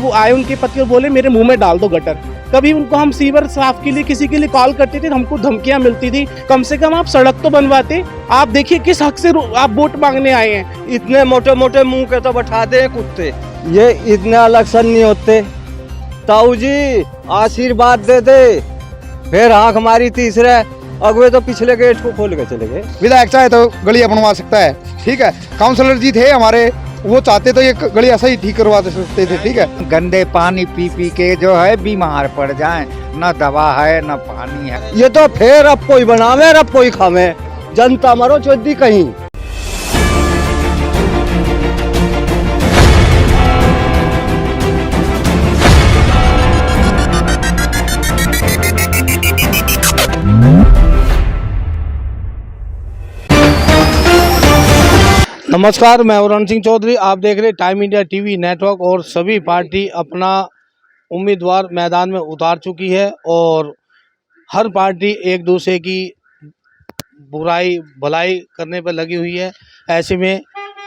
वो आए उनके पति और बोले मेरे मुंह में डाल दो गटर। कभी उनको हम सीवर साफ के लिए किसी के लिए कॉल करते थे, हमको धमकियां मिलती थी। कम से कम आप सड़क तो बनवाते। आप देखिए किस हक से आप वोट मांगने आए हैं। इतने मोटे मोटे मुंह के तो बैठा दे कुत्ते, ये इतने इलेक्शन नहीं होते। ताऊ जी आशीर्वाद दे दे, फिर आंख मारी तीसरे अगवे तो पिछले गेट को खोल के चले गए। विधायक चाहे तो गली बनवा सकता है, ठीक है। काउंसलर जी थे हमारे, वो चाहते तो ये गली ऐसा ही ठीक करवा सकते थे, ठीक है। गंदे पानी पी पी के जो है बीमार पड़ जाएं, न दवा है न पानी है। ये तो फिर अब कोई बनावे अब कोई खावे, जनता मरो चौधी कहीं। नमस्कार, मैं वरुण सिंह चौधरी। आप देख रहे टाइम इंडिया टीवी नेटवर्क। और सभी पार्टी अपना उम्मीदवार मैदान में उतार चुकी है और हर पार्टी एक दूसरे की बुराई भलाई करने पर लगी हुई है। ऐसे में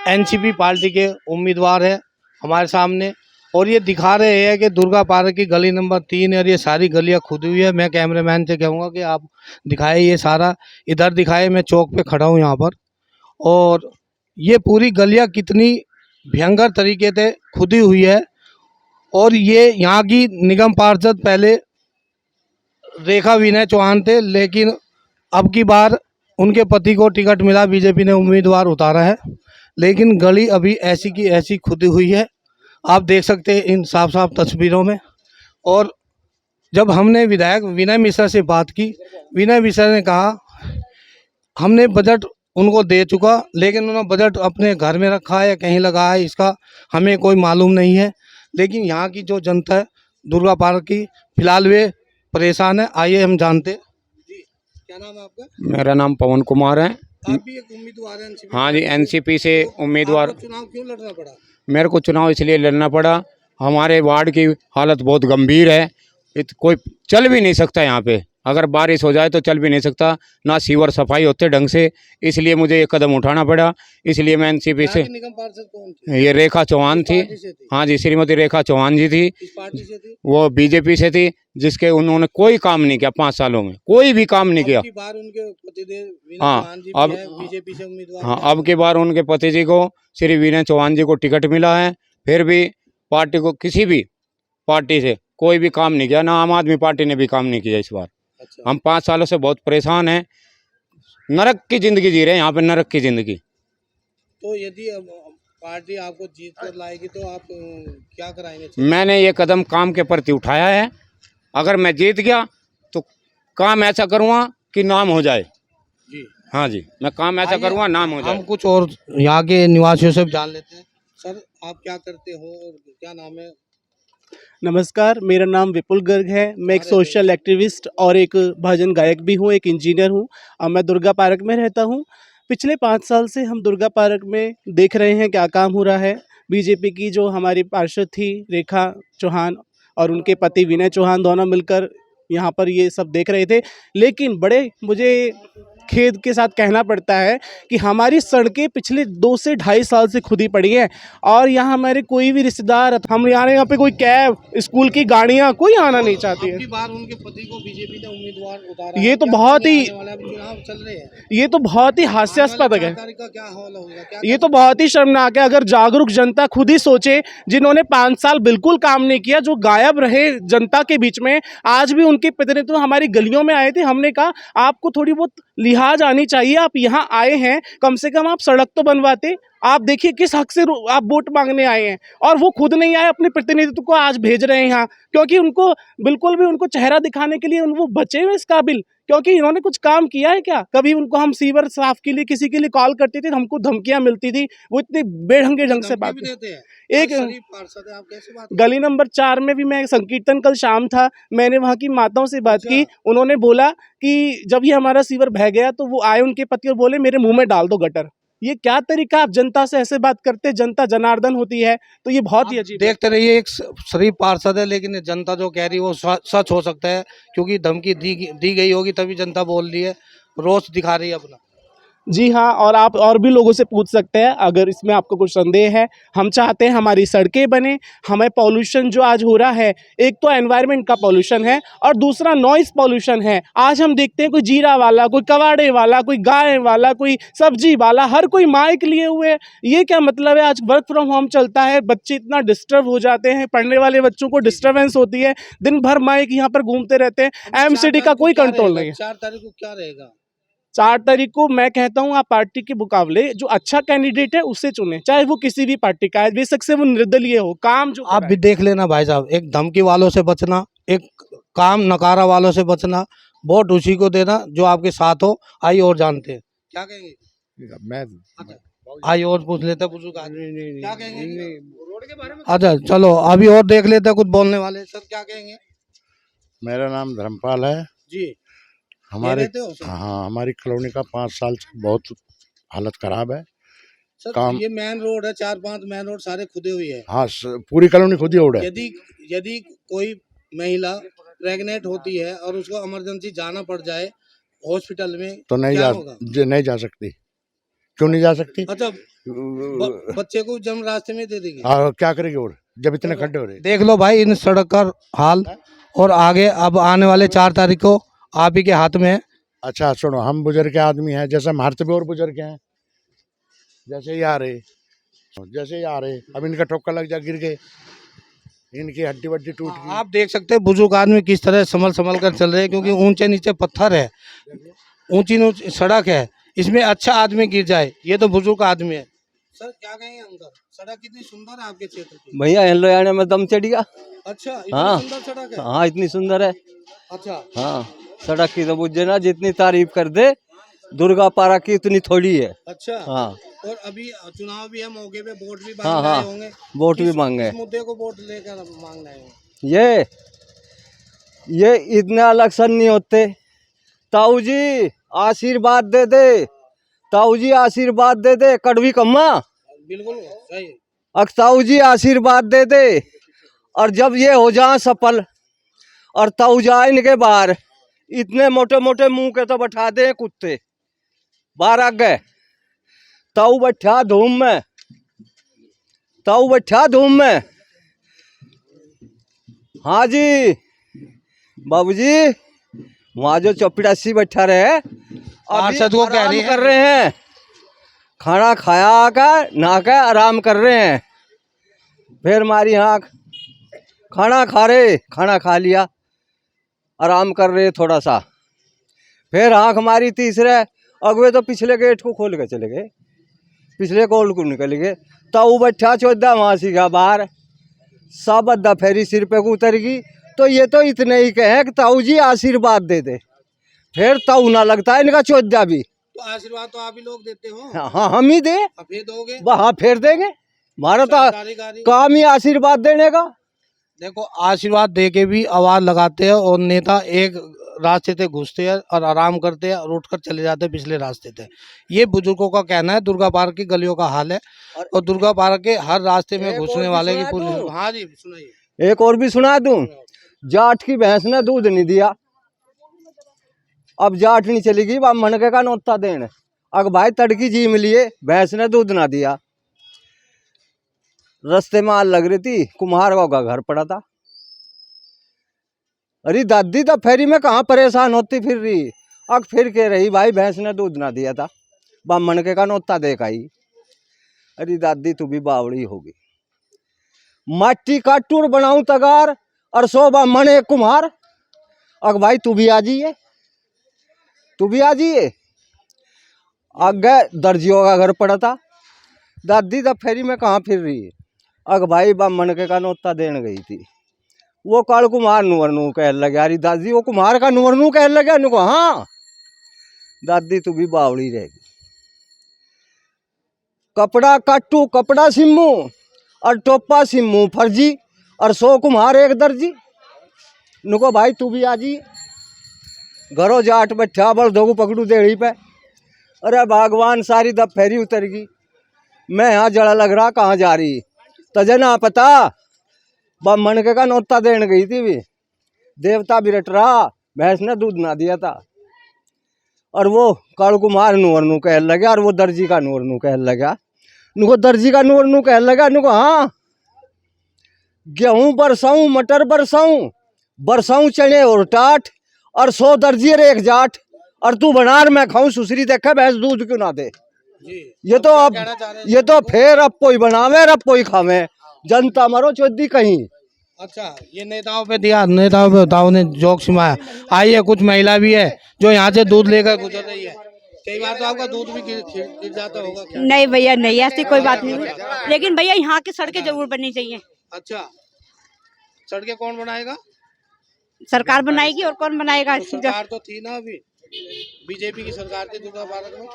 एनसीपी पार्टी के उम्मीदवार है हमारे सामने और ये दिखा रहे हैं कि दुर्गा पार्क की गली नंबर 3 और ये सारी गलियां खुदी हुई है। मैं कैमरामैन से कहूँगा कि आप दिखाए, ये सारा इधर दिखाए। मैं चौक पे खड़ा हूँ यहाँ पर, और ये पूरी गलियां कितनी भयंकर तरीके से खुदी हुई है। और ये यहाँ की निगम पार्षद पहले रेखा विनय चौहान थे, लेकिन अब की बार उनके पति को टिकट मिला, बीजेपी ने उम्मीदवार उतारा है, लेकिन गली अभी ऐसी की ऐसी खुदी हुई है। आप देख सकते हैं इन साफ साफ तस्वीरों में। और जब हमने विधायक विनय मिश्रा से बात की, विनय मिश्रा ने कहा हमने बजट उनको दे चुका, लेकिन उन्होंने बजट अपने घर में रखा है या कहीं लगा है, इसका हमें कोई मालूम नहीं है। लेकिन यहाँ की जो जनता है दुर्गा पार्क की, फिलहाल वे परेशान है। आइए हम जानते हैं। जी, क्या नाम है आपका? मेरा नाम पवन कुमार है। आप भी एक उम्मीदवार हैं एनसीपी? हाँ जी, एनसीपी से उम्मीदवार। चुनाव क्यों लड़ना पड़ा? मेरे को चुनाव इसलिए लड़ना पड़ा, हमारे वार्ड की हालत बहुत गंभीर है। कोई चल भी नहीं सकता यहाँ पे, अगर बारिश हो जाए तो चल भी नहीं सकता, ना सीवर सफाई होते ढंग से। इसलिए मुझे एक कदम उठाना पड़ा। इसलिए मैं एनसीपी से। निगम पार्षद कौन थी? ये रेखा चौहान थी। हाँ जी, श्रीमती रेखा चौहान जी थी। किस पार्टी से थी? वो बीजेपी से थी, जिसके उन्होंने कोई काम नहीं किया 5 सालों में, कोई भी काम नहीं किया। अब की बार उनके पतिदेव विनय हाँ, चौहान जी अब भी हैं, बीजेपी से उम्मीदवार। हाँ, अब की बार उनके पति जी को, श्री विनय चौहान जी को टिकट मिला है। फिर भी पार्टी को, किसी भी पार्टी से कोई भी काम नहीं किया, ना आम आदमी पार्टी ने भी काम नहीं किया इस बार। अच्छा। हम 5 सालों से बहुत परेशान हैं, नरक की जिंदगी जी रहे हैं यहाँ पे, नरक की जिंदगी। तो यदि अब पार्टी आपको जीत कर लाएगी तो आप क्या कराएंगे? मैंने ये कदम काम के प्रति उठाया है। अगर मैं जीत गया तो काम ऐसा करूँगा कि नाम हो जाए। जी हाँ जी, मैं काम ऐसा करूँगा नाम हो जाए। हम कुछ और यहाँ के निवासियों से जान लेते हैं। सर, आप क्या करते हो और क्या नाम है? नमस्कार, मेरा नाम विपुल गर्ग है। मैं एक सोशल एक्टिविस्ट और एक भजन गायक भी हूँ, एक इंजीनियर हूँ और मैं दुर्गा पार्क में रहता हूँ। पिछले 5 साल से हम दुर्गा पार्क में देख रहे हैं क्या काम हो रहा है। बीजेपी की जो हमारी पार्षद थी रेखा चौहान और उनके पति विनय चौहान दोनों मिलकर यहाँ पर ये सब देख रहे थे। लेकिन बड़े मुझे खेद के साथ कहना पड़ता है कि हमारी सड़कें पिछले 2 से 2.5 साल से खुदी पड़ी हैं और यहाँ हमारे कोई भी रिश्तेदार, हम यहाँ पे कोई कैब, स्कूल की गाड़ियाँ कोई आना नहीं चाहती है। बार उनके पति को बीजेपी ने उम्मीदवार उतारा। ये तो बहुत ही चुनाव चल रहे हैं। ये तो बहुत ही हास्यास्पद है। क्या हाल होगा? ये तो बहुत ही शर्मनाक है। अगर जागरूक जनता खुद ही सोचे, जिन्होंने 5 साल बिल्कुल काम नहीं किया, जो गायब रहे जनता के बीच में, आज भी उनके प्रतिनिधि तो हमारी गलियों में आए थे। हमने कहा आपको थोड़ी बहुत लिहाज आनी चाहिए, आप यहाँ आए हैं, कम से कम आप सड़क तो बनवाते। आप देखिए किस हक से आप वोट मांगने आए हैं और वो खुद नहीं आए, अपने प्रतिनिधित्व को आज भेज रहे हैं यहाँ, क्योंकि उनको बिल्कुल भी उनको चेहरा दिखाने के लिए वो बचे हुए इस काबिल, क्योंकि इन्होंने कुछ काम किया है क्या? कभी उनको हम सीवर साफ के लिए किसी के लिए कॉल करते थे, हमको धमकियां मिलती थी। वो इतने बेढंगे ढंग से बात देते हैं। एक पार्षद है, आप कैसे बात? गली नंबर 4 में भी मैं संकीर्तन कल शाम था, मैंने वहाँ की माताओं से बात की। उन्होंने बोला कि जब ये हमारा सीवर बह गया तो वो आए उनके पति और बोले मेरे मुंह में डाल दो गटर। ये क्या तरीका, आप जनता से ऐसे बात करते? जनता जनार्दन होती है तो ये बहुत ही अजीब। देखते रहिए, एक शरीफ पार्षद है, लेकिन जनता जो कह रही है वो सच हो सकता है, क्योंकि धमकी दी गई होगी तभी जनता बोल रही है, रोष दिखा रही है अपना। जी हाँ, और आप और भी लोगों से पूछ सकते हैं अगर इसमें आपको कुछ संदेह है। हम चाहते हैं हमारी सड़कें बने, हमें पॉल्यूशन जो आज हो रहा है, एक तो एनवायरनमेंट का पॉल्यूशन है और दूसरा नॉइस पॉल्यूशन है। आज हम देखते हैं कोई जीरा वाला, कोई कबाड़े वाला, कोई गाय वाला, कोई सब्जी वाला, हर कोई माइक लिए हुए है। ये क्या मतलब है? आज वर्क फ्रॉम होम चलता है, बच्चे इतना डिस्टर्ब हो जाते हैं, पढ़ने वाले बच्चों को डिस्टर्बेंस होती है, दिन भर माइक यहाँ पर घूमते रहते हैं। एमसीडी का कोई कंट्रोल नहीं है। 4 तारीख को क्या रहेगा? 4 तारीख को मैं कहता हूँ आप पार्टी के मुकाबले जो अच्छा कैंडिडेट है उससे चुने, चाहे वो किसी भी पार्टी का है, बेशक से वो निर्दलीय हो, काम जो आप भी देख लेना भाई साहब, एक धमकी वालों से बचना, एक काम नकारा वालों से बचना, वोट उसी को देना जो आपके साथ हो। आइए और जानते हैं क्या कहेंगे। मैं आइए और पूछ लेते हैं बुजुर्ग आदमी क्या कहेंगे रोड के बारे में। अच्छा चलो अभी और देख लेते हैं कुछ बोलने वाले। सर क्या कहेंगे? मेरा नाम धर्मपाल है जी हमारे रहते हो सर? हाँ हमारी कॉलोनी का 5 साल से बहुत हालत खराब है। सर काम- ये मेन रोड है, 4-5 मेन रोड सारे खुदे हुए हैं। हाँ पूरी कॉलोनी खुद ही उड़ है। यदि यदि कोई महिला प्रेग्नेंट होती है और उसको इमरजेंसी जाना पड़ जाए हॉस्पिटल में तो नहीं क्या जा होगा? नहीं जा सकती। क्यों नहीं जा सकती? अच्छा बच्चे को जन्म रास्ते में दे देगी। क्या करेगी और जब इतने खड्डे हो रहे। देख लो भाई इन सड़क का हाल, और आगे अब आने वाले 4 तारीख को आप ही के हाथ में है। अच्छा सुनो, हम बुजुर्ग के आदमी हैं, जैसे हमारे भी और बुजुर्ग हैं, जैसे ही आ रहे अब इनका ठोका लग जा, गिर गए, इनकी हड्डी वड्डी टूट गई। आप देख सकते हैं बुजुर्ग आदमी किस तरह संभल कर चल रहे हैं, क्योंकि ऊंचे नीचे पत्थर है, ऊंची सड़क है, इसमें अच्छा आदमी गिर जाए, ये तो बुजुर्ग आदमी है। सर क्या कहेंगे अंदर सड़क कितनी सुंदर है आपके क्षेत्र की? भैया हिंदुस्तान में दम चढ़ गया। अच्छा हाँ। सुंदर सड़क है। हाँ इतनी सुंदर है। अच्छा हाँ सड़क की तो बुझे ना, जितनी तारीफ कर दे दुर्गा पारा की उतनी थोड़ी है। अच्छा हाँ और अभी चुनाव भी है, मौके पे वोट भी हाँ मांगने हाँ आए होंगे। वोट भी मांगे। किस मुद्दे को वोट लेकर मांगना है? ये इतने इलेक्शन नहीं होते। ताऊ जी आशीर्वाद दे दे, ताऊ जी आशीर्वाद दे दे, कड़वी कम्मा बिल्कुल सही। ताऊ जी आशीर्वाद दे दे, और जब ये हो जाए सफल और ताऊ जाए इनके बाहर, इतने मोटे मोटे मुंह के तो बैठा दे कुत्ते बाहर आ गए। ताऊ बैठा धूम में, ताऊ बैठा धूम में। हाँ जी बाबूजी, वहाँ जो चौपड़ासी बैठा रहे पार्षद को कह रही है। कर रहे हैं, खाना खाया कर नहा कर आराम कर रहे हैं। फिर हमारी आँख खाना खा लिया, आराम कर रहे थोड़ा सा। फिर आँख हमारी तीसरे अगवे तो पिछले गेट को खोल के चले गए, पिछले कोल को निकल गए। ताऊ बैठा चौदह वहाँ से गया बाहर, सब अद्धा फेरी सिर पे को उतर गई। तो ये तो इतने ही कहे कि ताऊ जी आशीर्वाद दे दे, फिर ताऊ ना लगता है इनका चौदह भी। तो आशीर्वाद तो आप ही लोग देते हो। हाँ हम ही दे, फिर दोगे? हाँ फिर देंगे, हमारा तो काम ही आशीर्वाद देने का। देखो आशीर्वाद दे के भी आवाज लगाते हैं, और नेता एक रास्ते से घुसते हैं और आराम करते हैं और उठकर चले जाते हैं पिछले रास्ते से। ये बुजुर्गों का कहना है। दुर्गा पार्क की गलियों का हाल है, और दुर्गा पार्क के हर रास्ते में घुसने वाले की पूरी। हाँ जी सुनाइए। एक और भी सुना दूं, जाट की भैंस ने दूध नहीं दिया, अब जाट नहीं चलेगी, वह मनके का नोता देने। अगर भाई तड़की जी मिलिए, भैंस ने दूध ना दिया। रास्ते में आग लग रही थी, कुम्हार का घर पड़ा था। अरे दादी तो फेरी में कहाँ परेशान होती फिर रही, अब फिर कह रही भाई भैंस ने दूध ना दिया था, बा मनके का नोता देख आई। अरे दादी तू भी बावड़ी होगी, माटी का टूर बनाऊं तगार और 100 मने कुम्हार। अग भाई तू भी आ जाइए, तू भी आ जाइए। आगे दर्जियों का घर पड़ा था, दादी तब फेरी में कहाँ फिर रही है। अग भाई बा मनके का नोता देने गई थी, वो काल कुम्हार नुवर नू कह लगे। अरे दादी वो कुम्हार का नुवर नू कह लगे। नुको हाँ दादी तू भी बावड़ी रहेगी। कपड़ा काटू कपड़ा सिम्मू और टोपा सिम्मू फर्जी और 100 कुम्हार एक दर्जी। नुको भाई तू भी आ जी, घरों जाट बैठा बल धोगू पकड़ू देड़ी पे। अरे भगवान सारी दब फेरी उतर गई, मैं यहाँ जड़ा लग रहा कहाँ जा रही तजे ना पता। बा मनके का नोता देने गई थी भी, देवता भी रट रहा, भैंस ने दूध ना दिया था। और वो कालू कुमार नूर नू कह लगा और वो दर्जी का नूर नू कह लगा। नुको दर्जी का नूर नू कह लगा, नुको हाँ गेहूं बरसाऊं मटर बरसाऊं बरसाऊं चने और टाट और 100 दर्जी रे एक जाट और तू बनार मैं खाऊं सुसरी देखा भैंस दूध क्यों ना दे। ये तो अब ये तो फिर अब कोई बनावे अब कोई खावे, जनता मरो चौधी कहीं। अच्छा, ये नेताओं पे दिया, नेताओं ने जोक सुनाया। आइए, कुछ महिला भी है जो यहाँ से दूध लेकर गुजर रही है। कई बार तो आपका दूध भी गिर जाता होगा क्या? नहीं भैया नहीं, ऐसी कोई बात नहीं है, लेकिन भैया यहाँ की सड़कें जरूर बननी चाहिए। अच्छा, सड़कें कौन बनाएगा? सरकार बनाएगी और कौन बनाएगा? तो सरकार तो थी ना अभी, बीजेपी की सरकार थी दुर्गा पार्क में।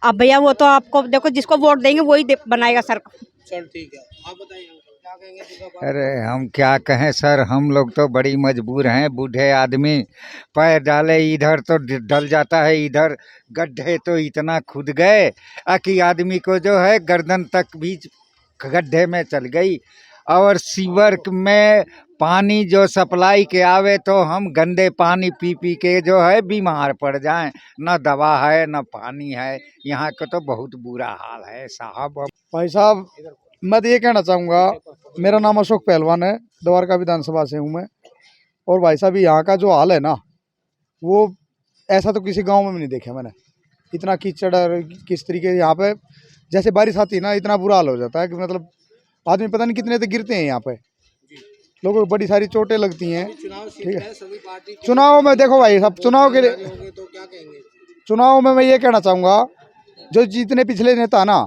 अब भैया वो तो आपको देखो, जिसको वोट देंगे वही बनाएगा सरकार। चल ठीक है, आप बताइए क्या कहेंगे दुर्गा पार्क? अरे हम क्या कहें सर, हम लोग तो बड़ी मजबूर हैं। बूढ़े आदमी पैर डाले इधर तो डल जाता है, इधर गड्ढे तो इतना खुद गए कि आदमी को जो है गर्दन तक भी गड्ढे में चल गई। और सीवर में पानी जो सप्लाई के आवे तो हम गंदे पानी पी पी के जो है बीमार पड़ जाएं। न दवा है न पानी है, यहाँ का तो बहुत बुरा हाल है साहब। भाई साहब, मैं तो ये कहना चाहूँगा, मेरा नाम अशोक पहलवान है, द्वारका विधानसभा से हूँ मैं। और भाई साहब यहाँ का जो हाल है ना, वो ऐसा तो किसी गांव में भी नहीं देखा मैंने। इतना कीचड़ और किस तरीके यहाँ पे जैसे बारिश आती है ना, इतना बुरा हाल हो जाता है कि मतलब आदमी पता नहीं कितने तो गिरते हैं यहाँ पे, लोगों को बड़ी सारी चोटें लगती हैं। ठीक है, चुनाव में देखो भाई साहब, चुनाव के लिए तो क्या कहेंगे? चुनाव में मैं ये कहना चाहूँगा, जो जितने पिछले नेता ना,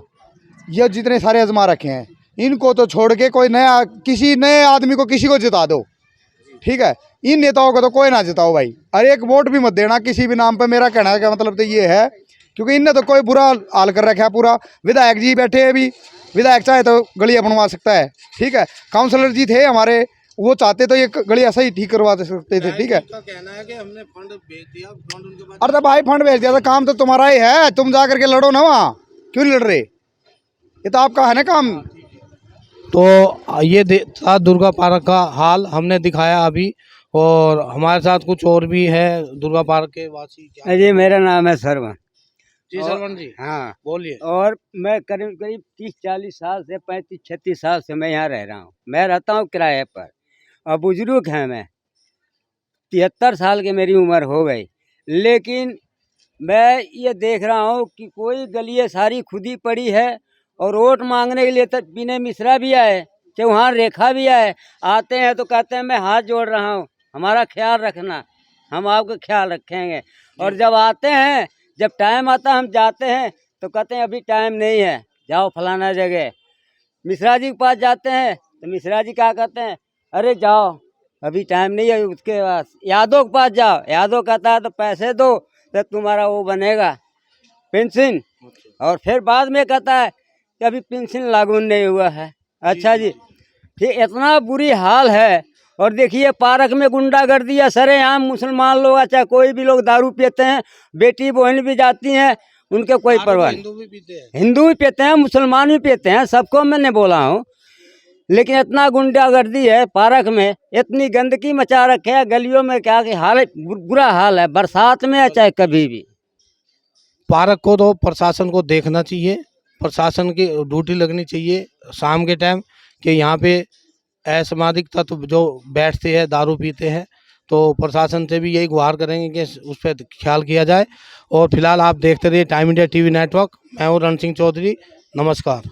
ये जितने सारे आजमा रखे हैं, इनको तो छोड़ के कोई नया, किसी नए आदमी को किसी को जिता दो। ठीक है, इन नेताओं को तो कोई ना जिताओ भाई, और एक वोट भी मत देना किसी भी नाम पे। मेरा कहना का मतलब तो ये है, क्योंकि इनने तो कोई बुरा हाल कर रखा है पूरा। विधायक जी बैठे हैं अभी, विधायक चाहे तो गलियाँ बनवा सकता है। ठीक है, काउंसलर जी थे हमारे, वो चाहते तो ये गलियाँ सही ठीक करवा सकते थे। ठीक है, कहना है कि हमने फंड भेज दिया, फंड उनके पास। अरे भाई फंड भेज दिया था, काम तो तुम्हारा ही है, तुम जा करके लड़ो ना वहाँ, क्यों लड़ रहे? ये तो आपका है ना काम। तो ये था दुर्गा पार्क का हाल हमने दिखाया अभी, और हमारे साथ कुछ और भी है दुर्गा पार्क के वासी। क्या जी, मेरा नाम है सरवन। जी सरवन जी, हाँ बोलिए। और मैं करीब करीब 30-40 साल से 35-36 साल से मैं यहाँ रह रहा हूँ। मैं रहता हूँ किराए पर, और बुजुर्ग हैं मैं, 73 साल की मेरी उम्र हो गई। लेकिन मैं ये देख रहा हूँ कि कोई गलियाँ सारी खुदी पड़ी है, और वोट मांगने के लिए तो विनय मिश्रा भी आए, चौहान रेखा भी आए। आते हैं तो कहते हैं मैं हाथ जोड़ रहा हूँ, हमारा ख्याल रखना, हम आपका ख्याल रखेंगे। और जब आते हैं, जब टाइम आता हम जाते हैं तो कहते हैं अभी टाइम नहीं है, जाओ फलाना जगह। मिश्रा जी के पास जाते हैं तो मिश्रा जी क्या कहते हैं, अरे जाओ अभी टाइम नहीं है। उसके बाद यादव के पास जाओ, यादव कहता है तो पैसे दो तो तुम्हारा वो बनेगा पेंशन। और फिर बाद में कहता है कि अभी पेंशन लागू नहीं हुआ है। अच्छा जी, ठीक, इतना बुरी हाल है। और देखिए पार्क में गुंडागर्दी है सरेआम, मुसलमान लोग चाहे कोई भी लोग दारू पीते हैं, बेटी बहन भी जाती हैं, उनके कोई परवाह नहीं। हिंदू भी पीते हैं, मुसलमान भी पीते हैं, सबको मैंने बोला हूँ। लेकिन इतना गुंडागर्दी है पार्क में, इतनी गंदगी मचा रखे है गलियों में, क्या कि हाल बुरा हाल है, बरसात में है चाहे कभी भी। पार्क को तो प्रशासन को देखना चाहिए, प्रशासन की ड्यूटी लगनी चाहिए शाम के टाइम, कि यहाँ पे असामाजिक तत्व जो बैठते हैं दारू पीते हैं, तो प्रशासन से भी यही गुहार करेंगे कि उस पर ख्याल किया जाए। और फिलहाल आप देखते रहिए टाइम इंडिया टीवी नेटवर्क। मैं हूँ रण सिंह चौधरी, नमस्कार।